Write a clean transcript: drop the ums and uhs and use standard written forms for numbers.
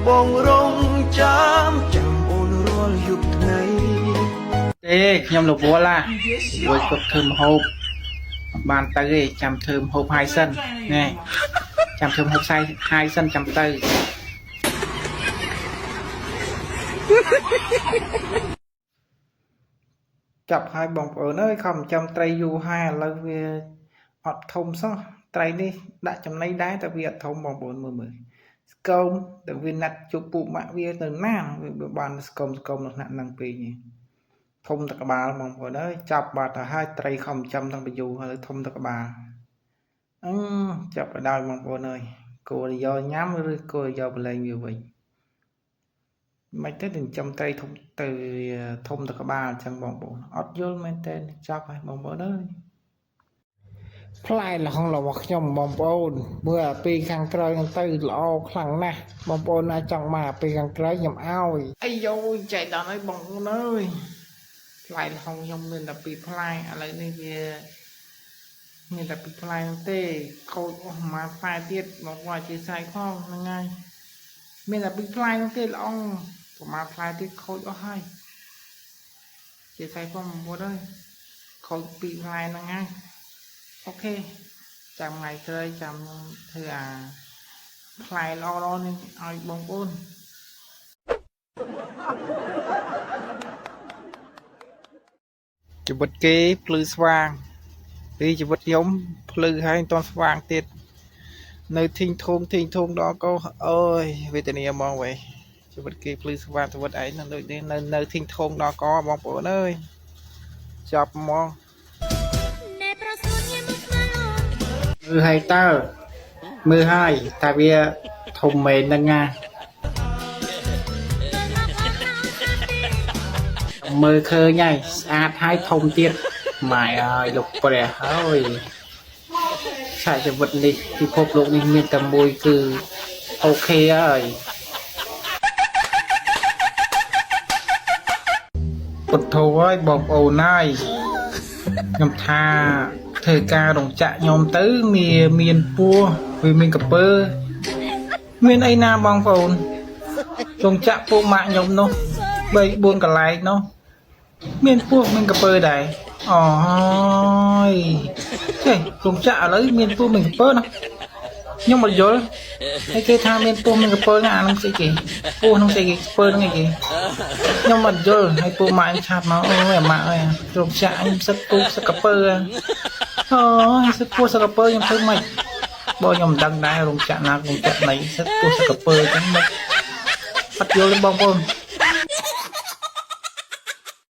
បងរងចាំអូនរាល់យប់ថ្ងៃទេខ្ញុំរវល់ឡាវល់គាត់ធ្វើម្ហូបបានទៅទេចាំធ្វើម្ហូបហើយសិនណែចាំធ្វើម្ហូបហើយសិនចាំទៅចាប់ហើយបងប្អូនអើយខំចាំត្រីយូរហើយឥឡូវវាអត់ធំសោះត្រីនេះដាក់ចំណីដែរតែវាអត់ធំបងប្អូនមើលស្គមតែវាណាត់ជប់ពុកម៉ាក់វាទៅណាវាបានស្គមនៅថ្នាក់ហ្នឹងពេកធំតក្បាលបងប្អូនអើយចាប់បាត់ទៅហើយត្រីខំចាំតាំងពីយូរហើយធំតក្បាលចាប់ឲ្យដល់បងប្អូនអើយគួរយកញ៉ាំឬគួរយកបលែងវាវិញមិនទេចិញ្ចឹមត្រីធំទៅធំតក្បាលអញ្ចឹងបងប្អូនអត់យល់មែនទេចាប់ហើយបងប្អូនអើយផ្លែល្ហុងរបស់ខ្ញុំបងប្អូនមើលពីខាងក្រោយហ្នឹងទៅល្អខ្លាំងណាស់បងប្អូនណាចង់មកពីខាងក្រោយខ្ញុំឲ្យអាយយចែកដល់ហើយបងប្អូនអើយផ្លែល្ហុងខ្ញុំមានតែពីរផ្លែឥឡូវនេះវាមានតែពីរផ្លែទេខូចអស់មួយផ្លែទៀតមកវាជាសាយផងហ្នឹងហើយមានតែពីរផ្លែនោះទេល្អងប្រហែលផ្លែទៀតខូចអស់ហើយជាសាយផងបងប្អូនអើយខូចពីរផ្លែហ្នឹងហើយអូខេចាំថ្ងៃក្រោយចាំធ្វើអាផ្លែល្អៗនេះឲ្យបងប្អូនជីវិតគេភ្លឺស្វាងពីជីវិតខ្ញុំភ្លឺហើយមិនទាន់ស្វាងទៀតនៅធីងធំដល់កោអើយវេទនាហ្មងវ៉េជីវិតគេភ្លឺស្វាងជីវិតឯងនៅដូចនេះនៅធីងធំដល់កោបងប្អូនអើយចាប់ហ្មងមើលហើយតើមើលហើយតែវាធំមែនហ្នឹងណាមើលឃើញហើយស្អាតហើយធំទៀតម៉ែអើយលោកព្រះហើយឆាកជីវិតនេះពិភពលោកនេះមានតែមួយគឺអូខេហើយពុទ្ធោហើយបងប្អូនហើយខ្ញុំថាធ្វើការរោងចក្រខ្ញុំទៅមានពោះវាមានកពើមានអីណាបងប្អូនរោងចក្រពួកម៉ាក់ខ្ញុំនោះ3 4កន្លែងនោះមានពោះមានកពើដែរអូយចេះរោងចក្រឥឡូវមានពោះមានកពើណាខ្ញុំអត់យល់ហើយគេថាមានពោះមានកពើណាអានឹងស្អីគេពោះនឹងស្អីគេកពើនឹងអីគេខ្ញុំអត់យល់ហើយពួកម៉ាក់ឆាប់មកអូយអាម៉ាក់អើយរោងចក្រខ្ញុំសឹកពោះសឹកកពើអូយសឹកពោះសឹកកពើខ្ញុំធ្វើម៉េចបើខ្ញុំមិនដឹងដែររោងចក្រណារោងចក្រណៃសឹកពោះសឹកកពើអញ្ចឹងមិនអត់យល់ទេបងប្អូន